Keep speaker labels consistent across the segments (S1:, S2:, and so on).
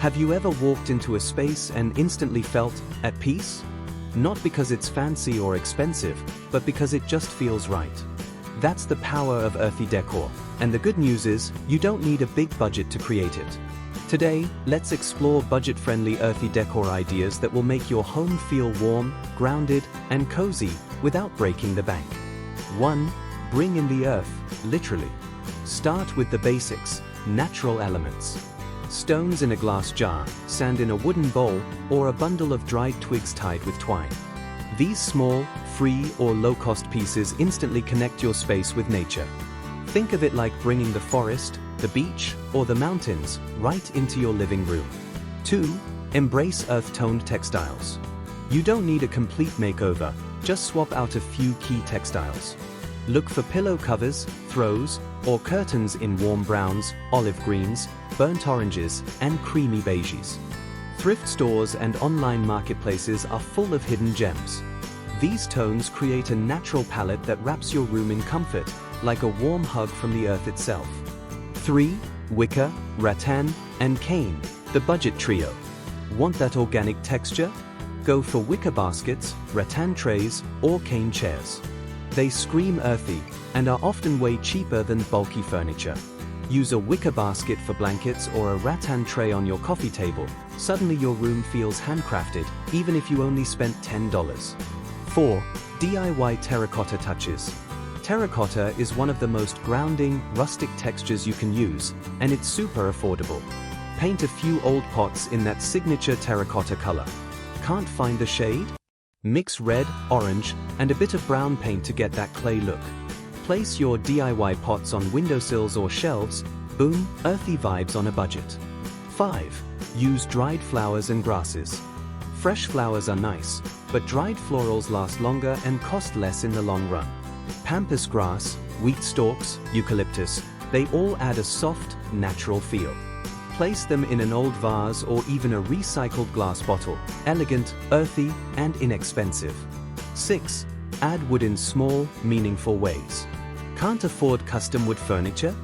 S1: Have you ever walked into a space and instantly felt at peace? Not because it's fancy or expensive, but because it just feels right. That's the power of Earthy Decor, and the good news is, you don't need a big budget to create it. Today, let's explore budget-friendly Earthy Decor ideas that will make your home feel warm, grounded, and cozy without breaking the bank. 1. Bring in the earth, literally. Start with the basics, natural elements. Stones in a glass jar, sand in a wooden bowl, or a bundle of dried twigs tied with twine. These small, free or low-cost pieces instantly connect your space with nature. Think of it like bringing the forest, the beach, or the mountains right into your living room. 2. Embrace earth-toned textiles. You don't need a complete makeover, just swap out a few key textiles. Look for pillow covers, throws, or curtains in warm browns, olive greens, burnt oranges, and creamy beiges. Thrift stores and online marketplaces are full of hidden gems. These tones create a natural palette that wraps your room in comfort, like a warm hug from the earth itself. 3. Wicker, rattan, and cane, the budget trio. Want that organic texture? Go for wicker baskets, rattan trays, or cane chairs. They scream earthy, and are often way cheaper than bulky furniture. Use a wicker basket for blankets or a rattan tray on your coffee table. Suddenly your room feels handcrafted, even if you only spent $10. 4. DIY terracotta touches. Terracotta is one of the most grounding, rustic textures you can use, and it's super affordable. Paint a few old pots in that signature terracotta color. Can't find the shade? Mix red, orange, and a bit of brown paint to get that clay look. Place your DIY pots on windowsills or shelves. Boom, earthy vibes on a budget. 5. Use dried flowers and grasses. Fresh flowers are nice, but dried florals last longer and cost less in the long run. Pampas grass, wheat stalks, eucalyptus, they all add a soft, natural feel. Place them in an old vase or even a recycled glass bottle. Elegant, earthy, and inexpensive. 6. Add wood in small, meaningful ways. Can't afford custom wood furniture?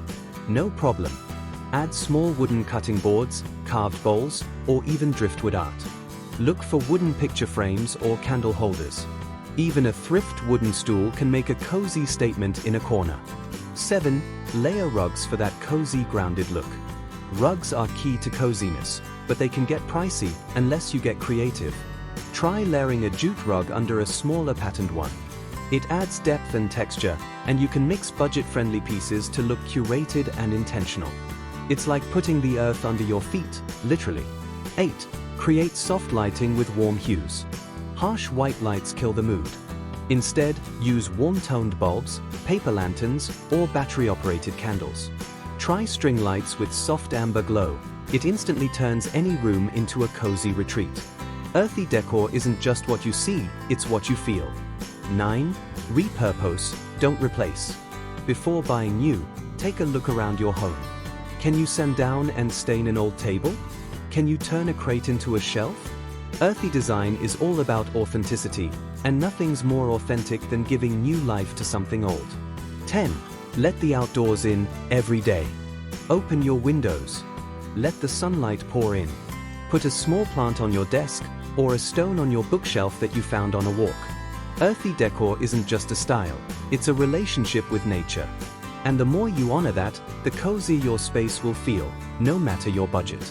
S1: No problem. Add small wooden cutting boards, carved bowls, or even driftwood art. Look for wooden picture frames or candle holders. Even a thrift wooden stool can make a cozy statement in a corner. 7. Layer rugs for that cozy, grounded look. Rugs are key to coziness, but they can get pricey unless you get creative. Try layering a jute rug under a smaller patterned one. It adds depth and texture, and you can mix budget-friendly pieces to look curated and intentional. It's like putting the earth under your feet, literally. 8. Create soft lighting with warm hues. Harsh white lights kill the mood. Instead, use warm-toned bulbs, paper lanterns, or battery-operated candles. Try string lights with soft amber glow. It instantly turns any room into a cozy retreat. Earthy decor isn't just what you see, it's what you feel. 9. Repurpose, don't replace. Before buying new, take a look around your home. Can you sand down and stain an old table? Can you turn a crate into a shelf? Earthy design is all about authenticity, and nothing's more authentic than giving new life to something old. 10. Let the outdoors in every day. Open your windows. Let the sunlight pour in. Put a small plant on your desk, or a stone on your bookshelf that you found on a walk. Earthy decor isn't just a style, it's a relationship with nature. And the more you honor that, the cozier your space will feel, no matter your budget.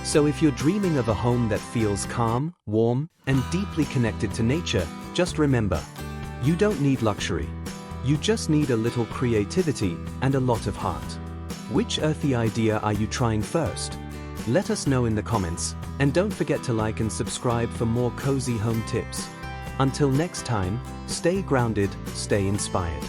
S1: So if you're dreaming of a home that feels calm, warm, and deeply connected to nature, just remember, you don't need luxury. You just need a little creativity and a lot of heart. Which earthy idea are you trying first? Let us know in the comments, and don't forget to like and subscribe for more cozy home tips. Until next time, stay grounded, stay inspired.